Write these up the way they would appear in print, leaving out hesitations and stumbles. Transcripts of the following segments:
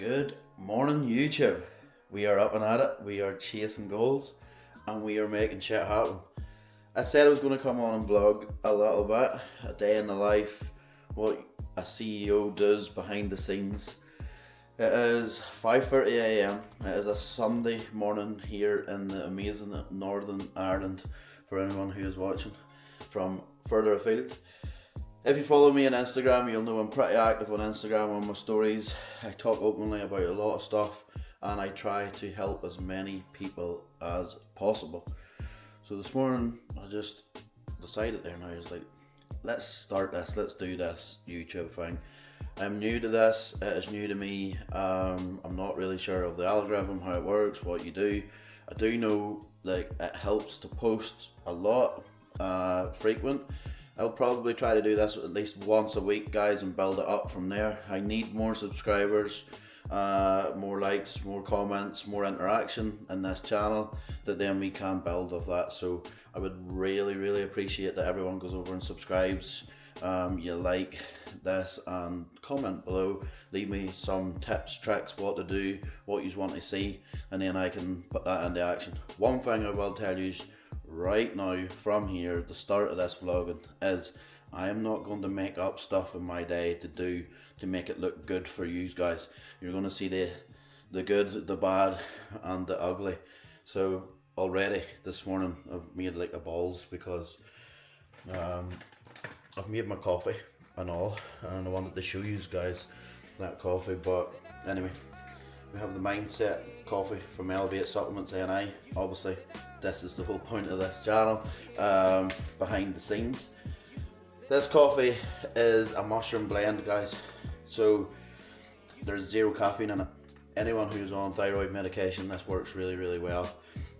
Good morning, YouTube. We are up and at it. We are chasing goals and we are making shit happen. I said I was going to come on and vlog a little bit, a day in the life, what a CEO does behind the scenes. It is 5:30 a.m. It is a Sunday morning here in the amazing Northern Ireland for anyone who is watching from further afield. If you follow me on Instagram, you'll know I'm pretty active on Instagram on my stories. I talk openly about a lot of stuff and I try to help as many people as possible. So this morning I just decided there now, is like, let's start this, let's do this YouTube thing. I'm new to this, it is new to me. I'm not really sure of the algorithm, how it works, what you do. I do know like it helps to post a lot, frequent. I'll probably try to do this at least once a week, guys, and build it up from there. I need more subscribers, more likes, more comments, more interaction in this channel, that then we can build off that. So I would really appreciate that everyone goes over and subscribes. You like this and comment below, leave me some tips, tricks, what to do, what you want to see, and then I can put that into action. One thing I will tell you right now from here, the start of this vlogging, is I am not going to make up stuff in my day to do to make it look good for you guys. You're going to see the good, the bad and the ugly. So already this morning I've made like a balls because I've made my coffee and all, and I wanted to show you guys that coffee. But anyway, we have the Mindset coffee from Elevate Supplements NI. Obviously this is the whole point of this channel, behind the scenes. This coffee is a mushroom blend, guys, so there's zero caffeine in it. Anyone who's on thyroid medication, this works really well.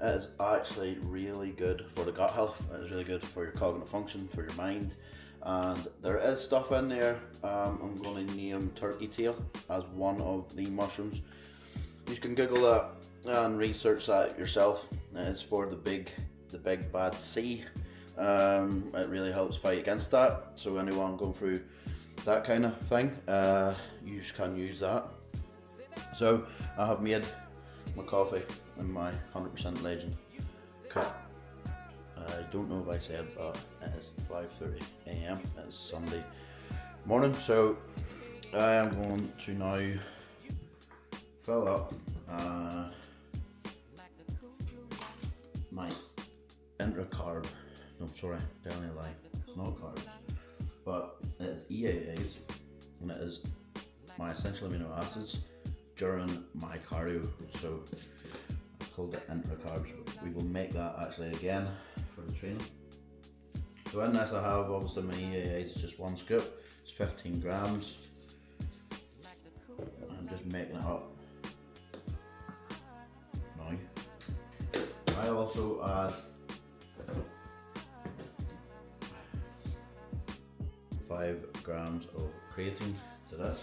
It is actually really good for the gut health. It is really good for your cognitive function, for your mind. And there is stuff in there. I'm going to name turkey tail as one of the mushrooms. You can Google that and research that yourself. It's for the big bad C. It really helps fight against that. So anyone going through that kind of thing, you can use that. So I have made my coffee in my 100% Legend cup. I don't know if I said, but it is 5:30 a.m. It's Sunday morning, so I am going to now fill up my intra-carb. No, sorry, telling a lie. It's not carbs, but it is EAAs, and it is my essential amino acids during my cardio. So it's called the intra-carbs. We will make that actually again for the training. So in this I have obviously my EAAs, just one scoop. It's 15 grams. I'm just making it up now. I also add 5 grams of creatine to this.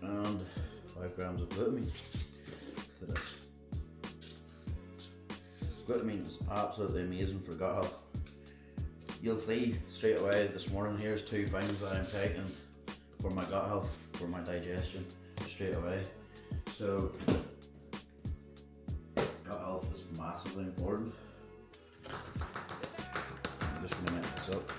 And 5 grams of glutamine to this. Glutamine is absolutely amazing for gut health. You'll see straight away this morning, here's 2 things that I'm taking for my gut health, for my digestion, straight away. So gut health is massively important. I'm just going to mix this up.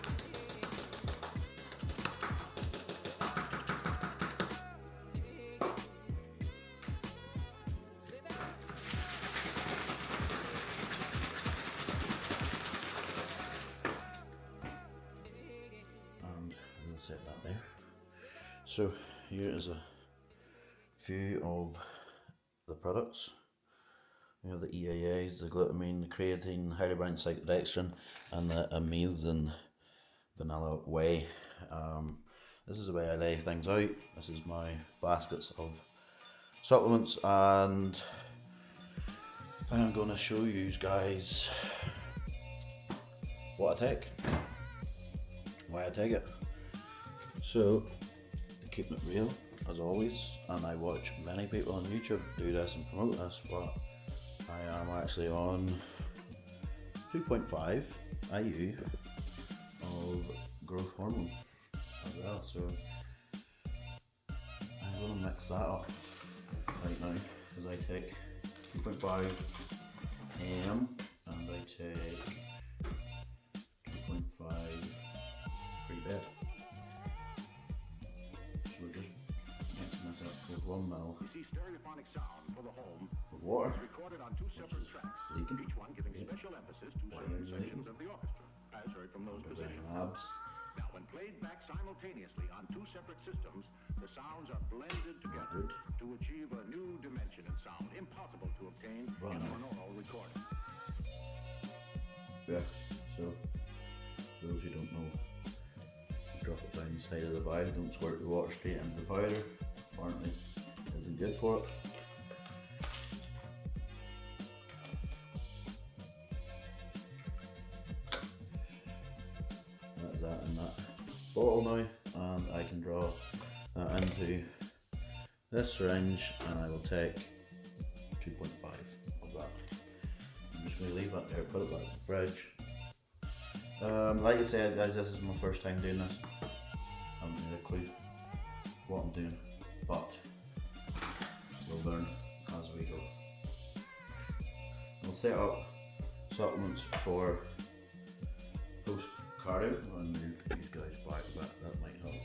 And we'll set that there. So here is a few of the products. We have the EAAs, the glutamine, the creatine, highly brown cyclodextrin, and the amazing vanilla whey. This is the way I lay things out. This is my baskets of supplements, and I'm going to show you guys what I take, why I take it. So, keeping it real, as always, and I watch many people on YouTube do this and promote this, but I am actually on 2.5 IU of growth hormone as well. So I'm going to mix that up right now, because I take 2.5 AM and I take 2.5 pre-bed. So we're just mixing this up with 1 ml of water, recorded on 2 separate tracks, leaking, each one giving special emphasis to certain sections of the orchestra, as heard from those positions. abs. Now, when played back simultaneously on 2 separate systems, the sounds are blended together to achieve a new dimension in sound impossible to obtain in a monaural recording. Yeah, so those who don't know, you drop it down the side of the vial, don't squirt the water straight into the powder. Apparently isn't good for it. That's that in that bottle now, and I can draw that into this syringe, and I will take 2.5 of that. I'm just going to leave that there, put it back in the fridge. Like I said, guys, this is my first time doing this. I haven't really a clue what I'm doing, but we'll learn as we go. We'll set up supplements for post cardio and move these guys back a bit, that might help.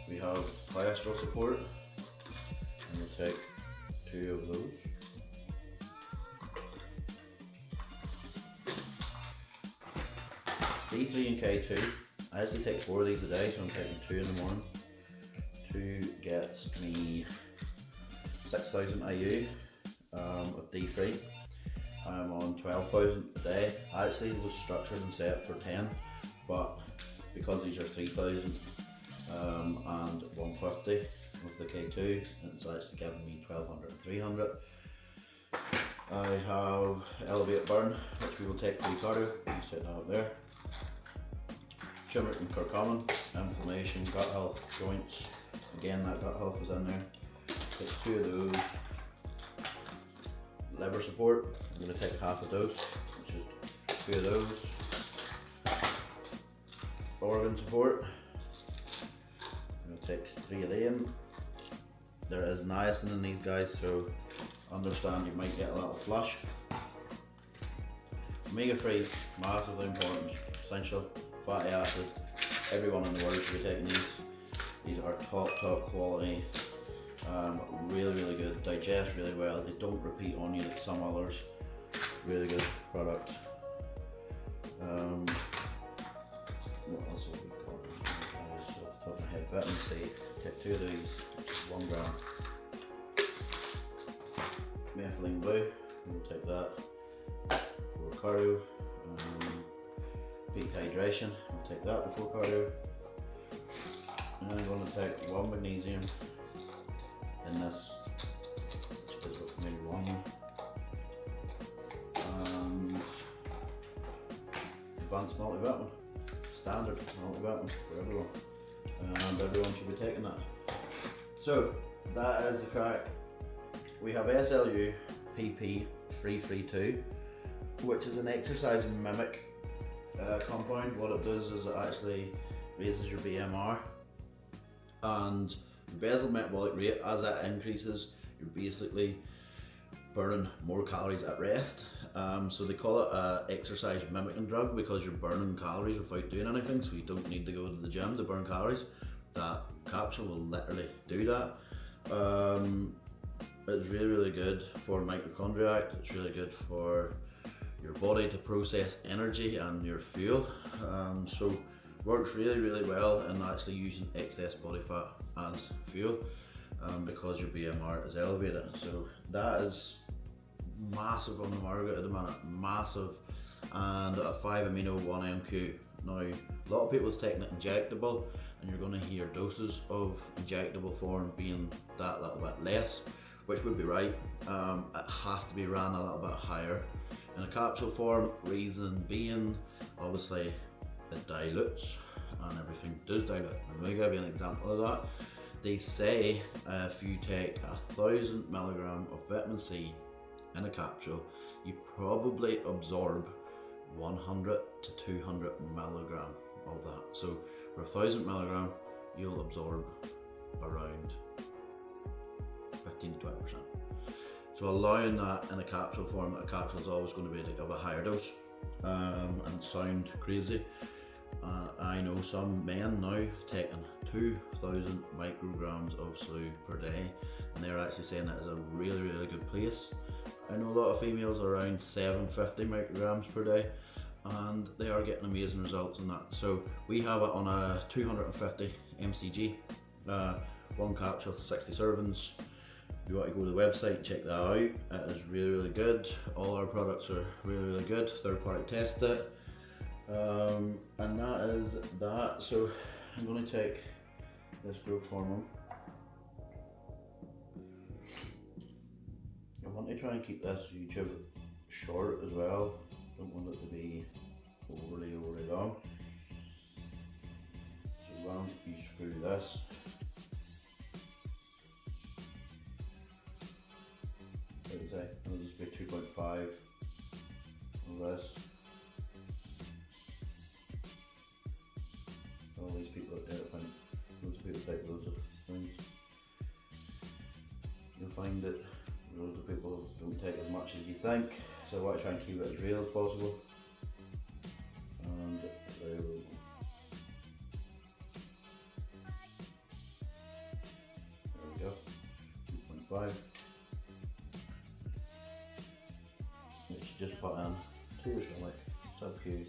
We have cholesterol support, and we'll take 2 of those. D3 and K2, I actually take 4 of these a day, so I'm taking 2 in the morning to get me 6,000 IU of D3. I'm on 12,000 a day. I actually was structured and set for 10, but because these are 3,000 and 150 with the K2, it's actually giving me 1,200 and 300. I have Elevate Burn, which we will take pre-cardio. You can set that up there. Turmeric and curcumin, inflammation, gut health, joints. Again, that gut health is in there. Take 2 of those. Liver support, I'm going to take half a dose, which is 2 of those. Organ support, I'm going to take 3 of them. There is niacin in these guys, so understand you might get a little flush. Omega-3s, massively important, essential, fatty acid. Everyone in the world should be taking these. These are top quality, really good, digest really well, they don't repeat on you like some others. Really good product. What else have we got? Off the top of my head, vitamin C, take 2 of these, which is 1 gram. Methylene blue, we'll take that for cardio. Peak hydration, we'll take that before cardio. And I'm going to take 1 magnesium in this, which is maybe 1, and advanced multivitamin, standard multivitamin for everyone, and everyone should be taking that. So that is the crack. We have SLU PP 332, which is an exercise mimic compound. What it does is it actually raises your BMR and your basal metabolic rate. As that increases, you're basically burning more calories at rest. So they call it a exercise mimicking drug because you're burning calories without doing anything, so you don't need to go to the gym to burn calories. That capsule will literally do that. It's really good for mitochondria. It's really good for your body to process energy and your fuel. So works really well in actually using excess body fat as fuel because your BMR is elevated. So that is massive on the market at the minute, massive, and a 5 amino 1 MQ. Now a lot of people's taking it injectable, and you're going to hear doses of injectable form being that little bit less, which would be right. It has to be ran a little bit higher in a capsule form, reason being obviously it dilutes, and everything does dilute. I'm going to give you an example of that. They say if you take 1,000 milligram of vitamin C in a capsule, you probably absorb 100 to 200 milligram of that. So for 1,000 milligram, you'll absorb around 15 to 20%. So allowing that in a capsule form, a capsule is always going to be like of a higher dose and sound crazy. I know some men now taking 2,000 micrograms of SLU per day, and they're actually saying that is a really, really good place. I know a lot of females are around 750 micrograms per day, and they are getting amazing results in that. So we have it on a 250 mcg, one capsule, 60 servings. If you want to go to the website and check that out, it is really, really good. All our products are really, really good. Third party tested. And that is that. So I'm going to take this growth hormone. I want to try and keep this YouTube short as well. Don't want it to be overly long. So run each through this. Like I say, I'll just be 2.5 of this. All these people out there find loads of people take loads of things. You'll find that loads of people don't take as much as you think, so I want to try and keep it as real as possible. And there we go. There we go, 2.5. Which just put in to your stomach, sub-Q.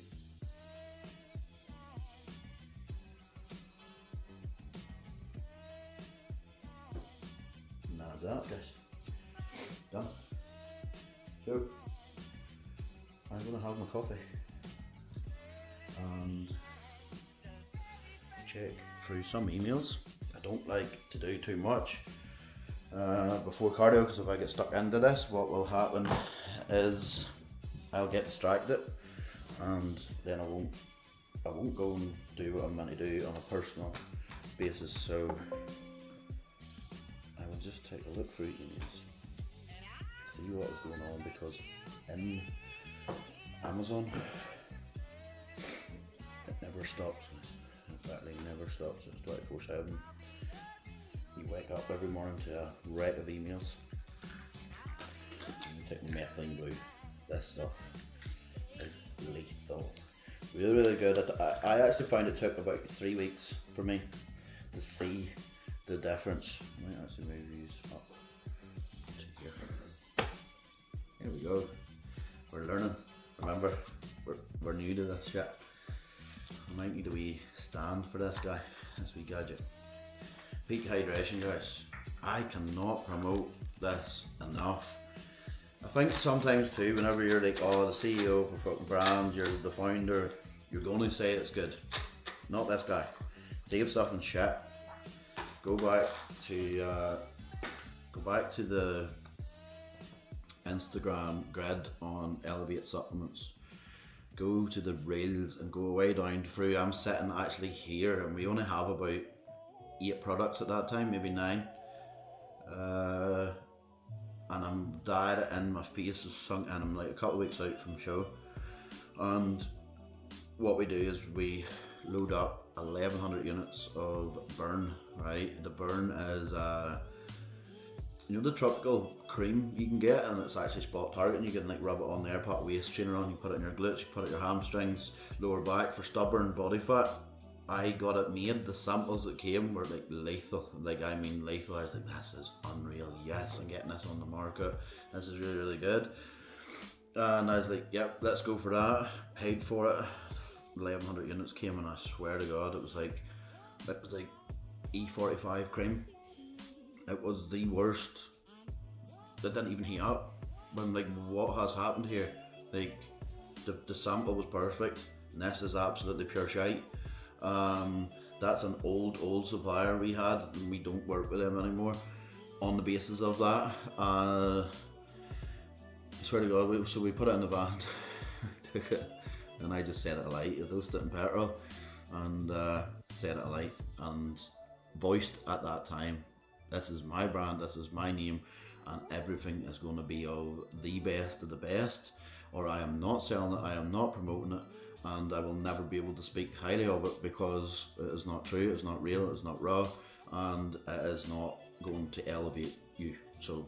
That, guys. Done. So I'm gonna have my coffee and check through some emails. I don't like to do too much before cardio, because if I get stuck into this, what will happen is I'll get distracted and then I won't go and do what I'm meant to do on a personal basis. So I will just take a look through emails, see what is going on, because in Amazon it never stops. It literally never stops. It's 24/7. You wake up every morning to a wreck of emails. You take methylene blue. This stuff is lethal. Really, really good. I actually found it took about 3 weeks for me to see the difference. I might actually move these up to here. Here we go. We're learning. Remember, we're new to this shit. I might need a wee stand for this guy, this wee gadget. Peak hydration, guys. I cannot promote this enough. I think sometimes too, whenever you're like, oh, the CEO of a fucking brand, you're the founder, you're going to say it's good. Not this guy. Save stuff and shit. Go back to the Instagram grid on Elevate Supplements. Go to the reels and go way down through. I'm sitting actually here, and we only have about 8 products at that time, maybe 9. And I'm dyed in, my face is sunk in. I'm like a couple of weeks out from show, and what we do is we load up 1,100 units of burn. Right, the burn is you know the tropical cream you can get, and it's actually spot targeting. You can like rub it on there, put a waist trainer on, you put it in your glutes, you put it in your hamstrings, lower back for stubborn body fat. I got it made. The samples that came were like lethal. Like, I mean lethal. I was like, this is unreal. Yes, I'm getting this on the market. This is really, really good. And I was like, yep, let's go for that. Paid for it. 1,100 units came, and I swear to God, it was like E45 cream. It was the worst. It didn't even heat up. I'm like, what has happened here? Like, the sample was perfect, and this is absolutely pure shite. That's an old supplier we had, and we don't work with them anymore on the basis of that. I swear to God, we put it in the van, took it, and I just set it alight. I dosed it in petrol and set it alight, and voiced at that time, this is my brand, this is my name, and everything is going to be of the best of the best, or I am not selling it, I am not promoting it, and I will never be able to speak highly of it because it is not true, it's not real, it's not raw, and it is not going to elevate you. So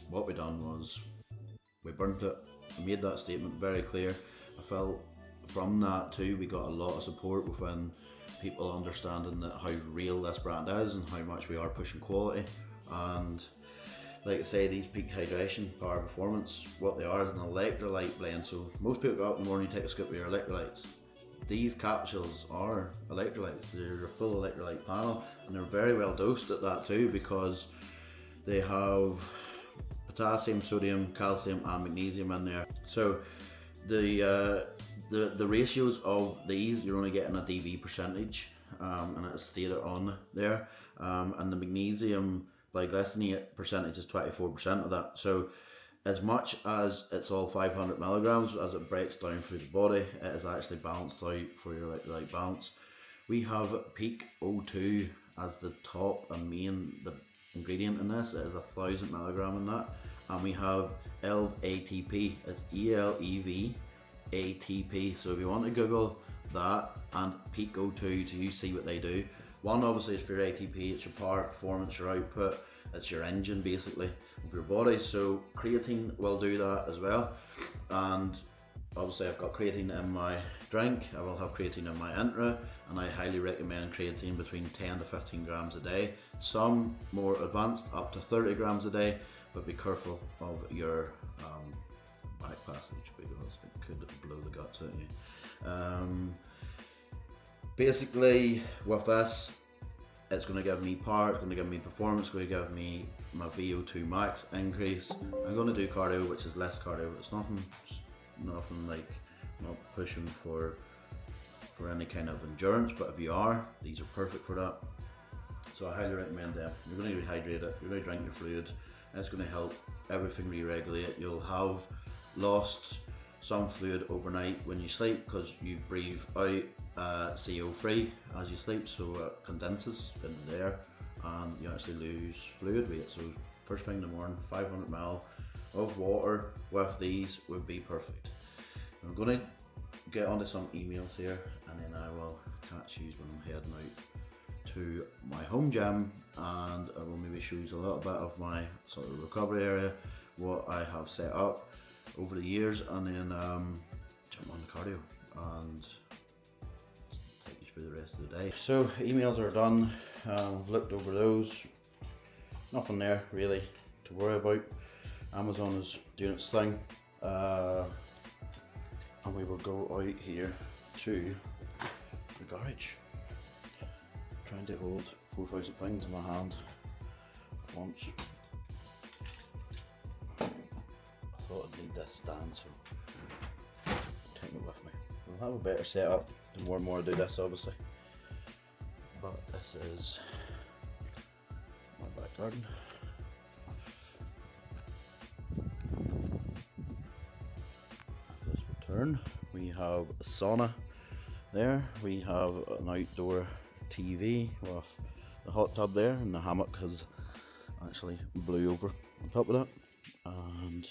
what we done was we burnt it. I made that statement very clear. I felt from that too we got a lot of support within people understanding that how real this brand is and how much we are pushing quality. And like I say, these peak hydration power performance, what they are is an electrolyte blend. So most people go out in the morning, you take a scoop of your electrolytes. These capsules are electrolytes. They're a full electrolyte panel, and they're very well dosed at that too, because they have potassium, sodium, calcium and magnesium in there. So the ratios of these, you're only getting a DV percentage, and it's stated on there, and the magnesium glycinate percentage is 24% of that. So as much as it's all 500 milligrams, as it breaks down through the body, it is actually balanced out for your electrolyte balance. We have peak O2 as the top and main ingredient in this. It is 1,000 milligram in that, and we have ELV-ATP. It's ELEV-ATP. So if you want to Google that and peak O2 to see what they do. One obviously is for your ATP, it's your power, performance, your output, it's your engine basically of your body. So creatine will do that as well, and obviously I've got creatine in my drink, I will have creatine in my intra, and I highly recommend creatine between 10 to 15 grams a day. Some more advanced up to 30 grams a day, but be careful of your back passage because it could blow the guts out of you. Basically with this, it's going to give me power, it's going to give me performance, it's going to give me my VO2 max increase. I'm going to do cardio, which is less cardio. It's nothing like, not pushing for any kind of endurance, but if you are, these are perfect for that. So I highly recommend them. You're going to rehydrate it, you're going to drink your fluid, it's going to help everything re-regulate. You'll have lost some fluid overnight when you sleep because you breathe out CO free as you sleep, so it condenses in the air and you actually lose fluid weight. So first thing in the morning, 500 ml of water with these would be perfect. I'm going to get onto some emails here, and then I will catch you when I'm heading out to my home gym, and I will maybe show you a little bit of my sort of recovery area, what I have set up over the years, and then jump on the cardio and take you through the rest of the day. So emails are done. I've looked over those. Nothing there really to worry about. Amazon is doing its thing, and we will go out here to the garage. Trying to hold 4,000 things in my hand at once. I thought I'd need this stand, so take it with me. We'll have a better setup the more and more I do this, obviously. But this is my back garden. This return, we have a sauna there. We have an outdoor TV with the hot tub there, and the hammock has actually blew over on top of that, and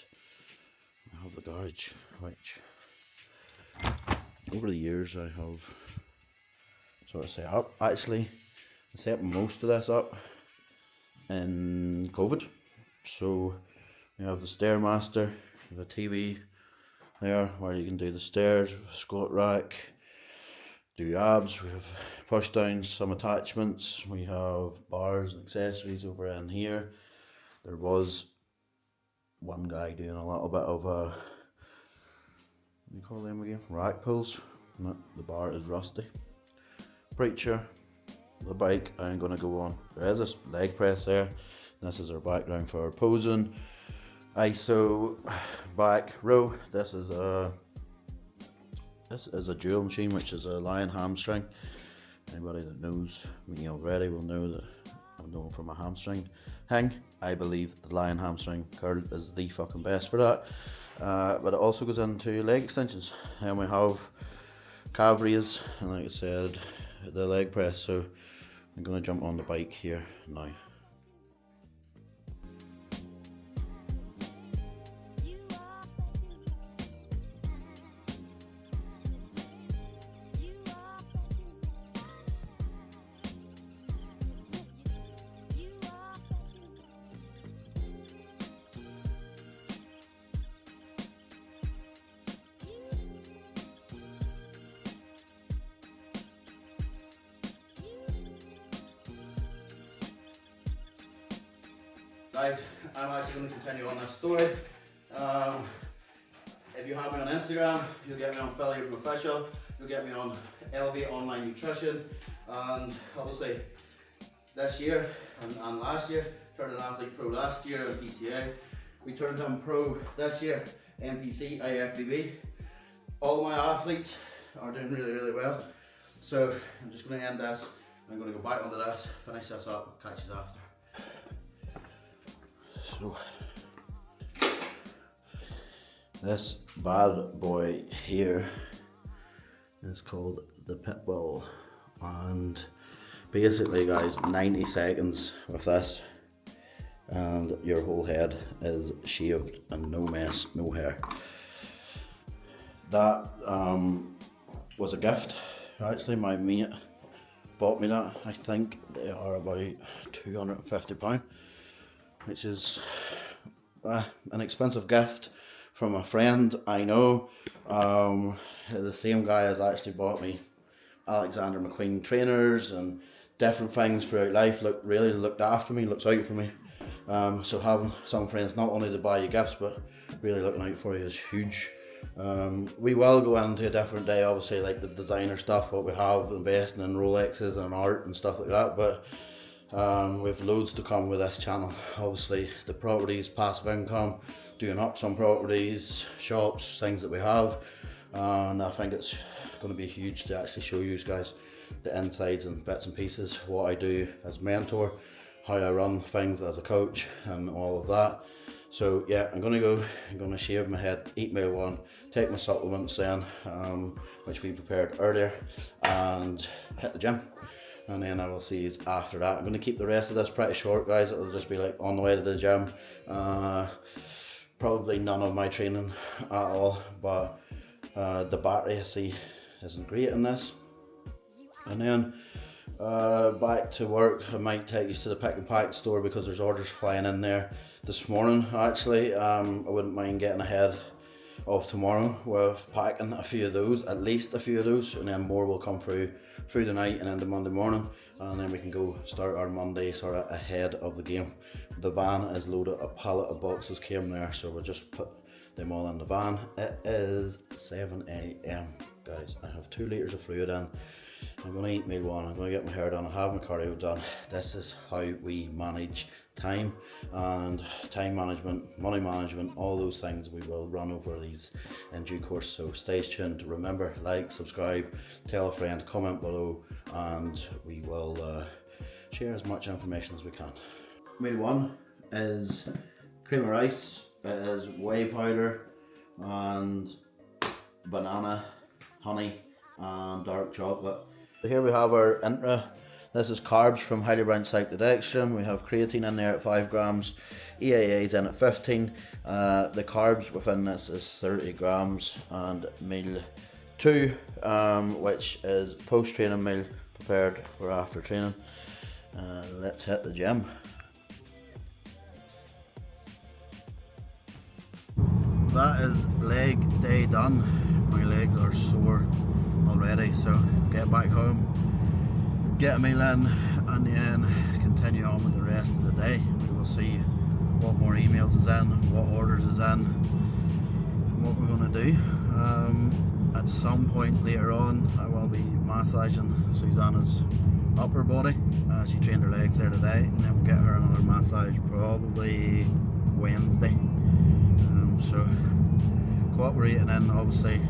I have the garage, which over the years I have sort of set up. Actually, I set most of this up in COVID. So we have the Stairmaster, we have a TV there where you can do the stairs, squat rack, do abs, we have push downs, some attachments, we have bars and accessories over in here. There was one guy doing a little bit of what do you call them again? Rack pulls. No, the bar is rusty. Preacher, the bike I'm going to go on. There is a leg press there. This is our background for our posing. ISO back row. This is a dual machine, which is a lion hamstring. Anybody that knows me already will know that I'm known for my hamstring hang. I believe the lion hamstring curl is the fucking best for that. But it also goes into leg extensions, and we have calf raise, and like I said, the leg press. So I'm going to jump on the bike here now. Guys, I'm actually going to continue on this story. If you have me on Instagram, you'll get me on Philly Abram Official, you'll get me on Elevate Online Nutrition, and obviously this year and last year, turned an athlete pro last year in PCA. We turned him pro this year, NPC, IFBB. All my athletes are doing really, really well. So I'm just going to end this. I'm going to go back onto this, finish this up, catch you after. So, this bad boy here is called the Pitbull, and basically guys, 90 seconds with this and your whole head is shaved and no mess, no hair. That was a gift. Actually, my mate bought me that. I think they are about £250, which is an expensive gift from a friend I know. The same guy has actually bought me Alexander McQueen trainers and different things throughout life. Really looked after me, looks out for me. So having some friends not only to buy you gifts but really looking out for you is huge. We will go into a different day, obviously, like the designer stuff, what we have, investing in Rolexes and art and stuff like that, but we've loads to come with this channel. Obviously the properties, passive income, doing up some properties, shops, things that we have, and I think it's going to be huge to actually show you guys the insides and bits and pieces, what I do as mentor, how I run things as a coach and all of that. So yeah, I'm gonna shave my head, eat meal one, take my supplements then, which we prepared earlier, and hit the gym. And then I will see you after that. I'm gonna keep the rest of this pretty short, guys. It'll just be like on the way to the gym. Probably none of my training at all, but the battery I see isn't great in this. And then back to work. I might take you to the pick and pack store because there's orders flying in there this morning. Actually, I wouldn't mind getting ahead of tomorrow with packing a few of those, at least a few of those, and then more will come through the night and into Monday morning, and then we can go start our Monday sort of ahead of the game. The van is loaded, a pallet of boxes came there, so we'll just put them all in the van. It is 7 AM guys. I have 2 litres of fluid in. I'm going to eat meal one, I'm going to get my hair done, I have my cardio done. This is how we manage time and time management, money management, all those things we will run over these in due course. So stay tuned. Remember, like, subscribe, tell a friend, comment below, and we will share as much information as we can. Meal one is cream of rice, it is whey powder and banana, honey and dark chocolate. So here we have our intra. This is carbs from highly branched cyclodextrin. We have creatine in there at 5 grams, EAA's in at 15. The carbs within this is 30 grams, and meal 2, which is post-training meal prepared for after training. Let's hit the gym. That is leg day done. My legs are sore already, so get back home, get a meal in, and then continue on with the rest of the day. We will see what more emails is in, what orders is in, and what we're going to do. At some point later on, I will be massaging Susanna's upper body. She trained her legs there today, and then we'll get her another massage probably Wednesday. So cooperating in, obviously,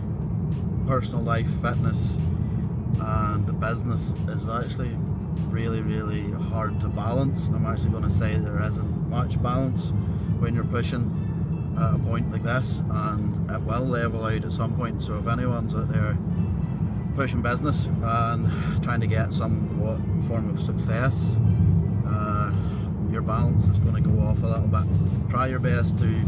personal life, fitness and the business is actually really, really hard to balance. I'm actually going to say there isn't much balance when you're pushing at a point like this, and it will level out at some point. So if anyone's out there pushing business and trying to get somewhat form of success, your balance is going to go off a little bit. Try your best to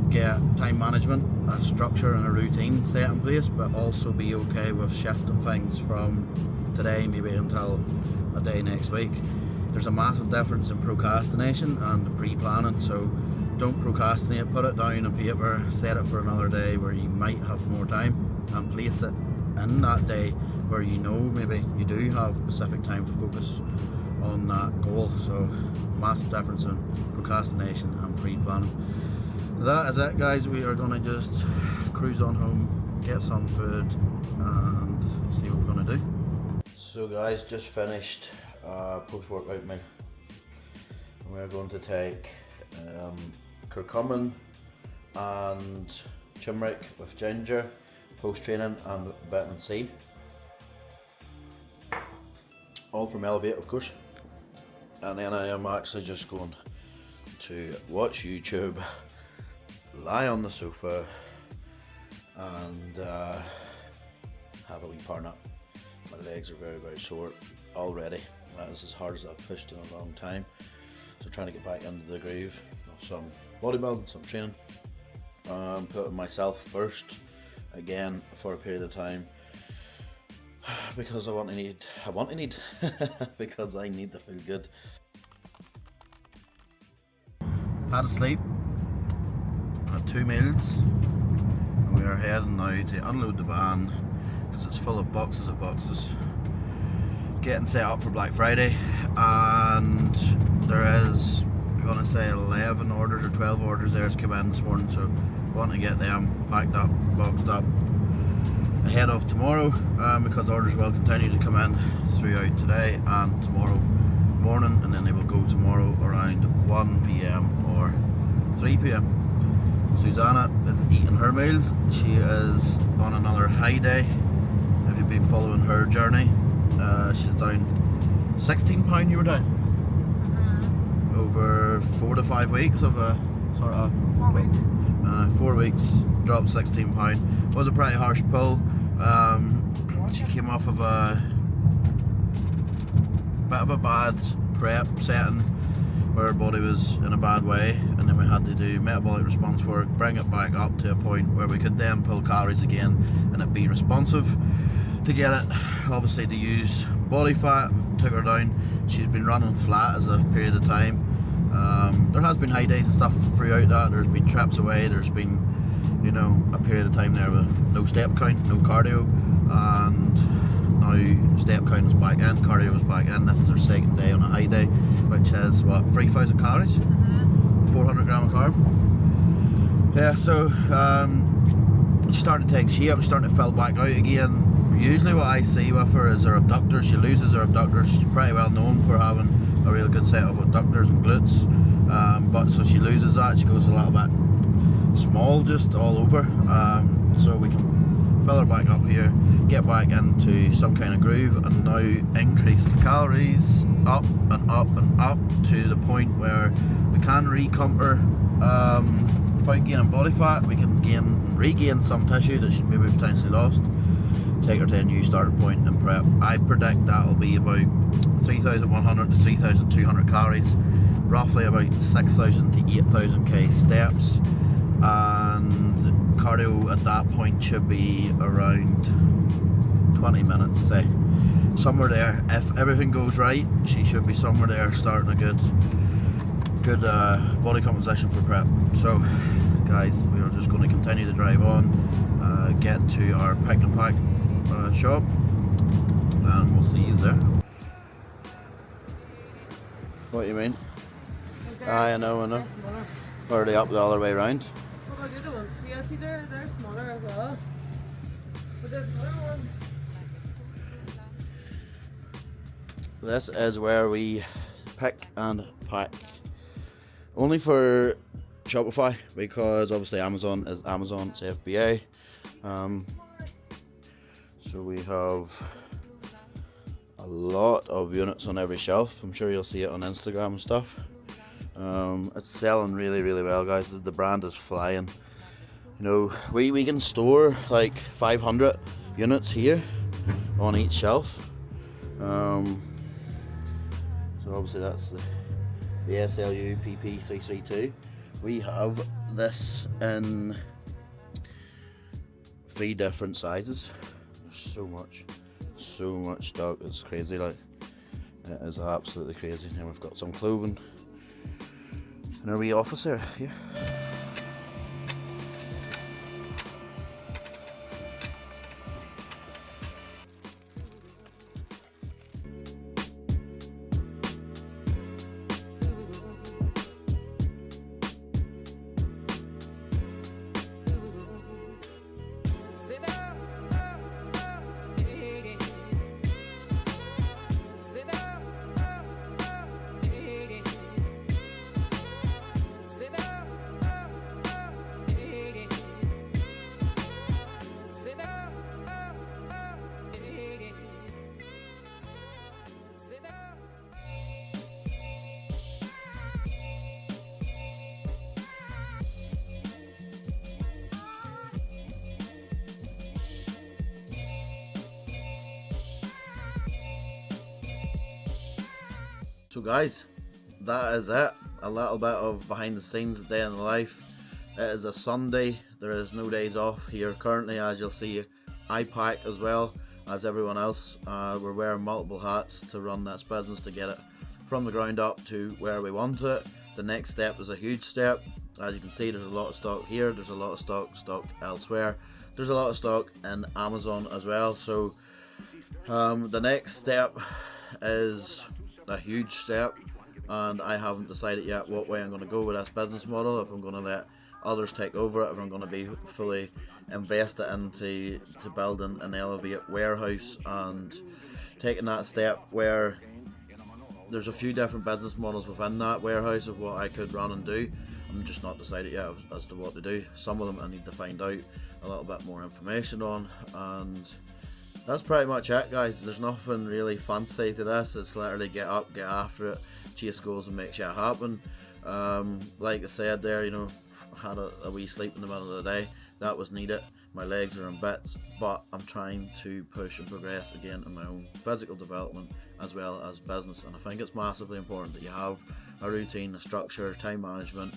get time management, a structure and a routine set in place, but also be okay with shifting things from today maybe until a day next week. There's a massive difference in procrastination and pre-planning, so don't procrastinate. Put it down on paper, set it for another day where you might have more time, and place it in that day where you know maybe you do have specific time to focus on that goal. So massive difference in procrastination and pre-planning. That is it, guys. We are gonna just cruise on home, get some food, and see what we're gonna do. So guys, just finished post-workout meal. We're going to take curcumin and turmeric with ginger, post-training, and vitamin C. All from Elevate, of course. And then I am actually just going to watch YouTube, lie on the sofa, and have a wee power nap. My legs are very, very sore already. That is as hard as I've pushed in a long time. So trying to get back into the groove of some bodybuilding, some training. Putting myself first again for a period of time because I want to need because I need to feel good. Had a sleep, had 2 meals, and we are heading now to unload the van because it's full of boxes of boxes. Getting set up for Black Friday, and there is, I'm gonna say 11 orders or 12 orders there's come in this morning, so want to get them packed up, boxed up ahead of tomorrow, because orders will continue to come in throughout today and tomorrow morning, and then they will go tomorrow around 1 PM or 3 PM. Susanna is eating her meals. She is on another high day. If you've been following her journey, she's down 16 pound. You were down over 4 to 5 weeks of a sort of 4 weeks. 4 weeks, dropped 16 pound. Was a pretty harsh pull. She came off of a bit of a bad prep setting where her body was in a bad way, and then we had to do metabolic response work, bring it back up to a point where we could then pull calories again and it be responsive to get it obviously to use body fat. Took her down. She's been running flat as a period of time. There has been high days and stuff throughout that. There's been trips away. There's been, you know, a period of time there with no step count, no cardio, and now step count is back in, cardio is back in. This is our second day on a high day, which is what, 3,000 calories, 400 gram of carb. Yeah, so she's starting to take shape, starting to fill back out again. Usually what I see with her is her abductors. She loses her abductors. She's pretty well known for having a real good set of abductors and glutes, but so she loses that. She goes a little bit small just all over, so we can fill her back up here, get back into some kind of groove, and now increase the calories up and up and up to the point where we can recomp her without gaining body fat. We can gain and regain some tissue that she maybe potentially lost, take her to a new starting point in prep. I predict that'll be about 3,100 to 3,200 calories, roughly about 6,000 to 8,000 k steps, and cardio at that point should be around 20 minutes, say, somewhere there. If everything goes right, she should be somewhere there starting a good body composition for prep. So guys, we are just going to continue to drive on, get to our pick and pack shop, and we'll see you there. What do you mean? I know. Or are they up the other way around? Oh, the other ones. Yeah, see, they're smaller as well. But there's other ones. This is where we pick and pack. Only for Shopify, because obviously Amazon is Amazon, it's FBA. So we have a lot of units on every shelf. I'm sure you'll see it on Instagram and stuff. It's selling really, really well, guys. The brand is flying. You know, we can store like 500 units here on each shelf. So obviously that's the SLU PP332. We have this in 3 different sizes. There's so much stock. It's crazy, like, it is absolutely crazy. And we've got some clothing in our wee office there. Yeah. So guys, that is it. A little bit of behind the scenes, day in the life. It is a Sunday. There is no days off here currently, as you'll see. I pack as well as everyone else. We're wearing multiple hats to run this business, to get it from the ground up to where we want it. The next step is a huge step. As you can see, there's a lot of stock here. There's a lot of stock stocked elsewhere. There's a lot of stock in Amazon as well. So the next step is a huge step, and I haven't decided yet what way I'm going to go with this business model. If I'm going to let others take over it, if I'm going to be fully invested into building an elevated warehouse and taking that step where there's a few different business models within that warehouse of what I could run and do. I'm just not decided yet as to what to do. Some of them I need to find out a little bit more information on, and that's pretty much it, guys. There's nothing really fancy to this. It's literally get up, get after it, chase goals and make shit happen. Like I said there, you know, had a wee sleep in the middle of the day. That was needed. My legs are in bits, but I'm trying to push and progress again in my own physical development as well as business, and I think it's massively important that you have a routine, a structure, time management,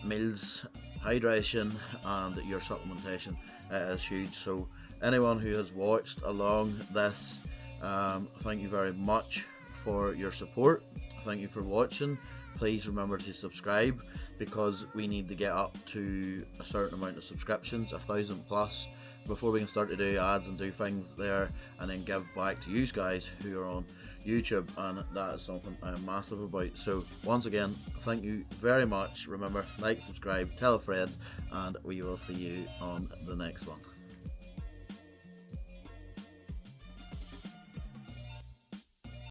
meals, hydration, and your supplementation is huge. So anyone who has watched along this, thank you very much for your support. Thank you for watching. Please remember to subscribe, because we need to get up to a certain amount of subscriptions, 1,000 plus, before we can start to do ads and do things there and then give back to you guys who are on YouTube, and that is something I am massive about. So once again, thank you very much. Remember, like, subscribe, tell a friend, and we will see you on the next one.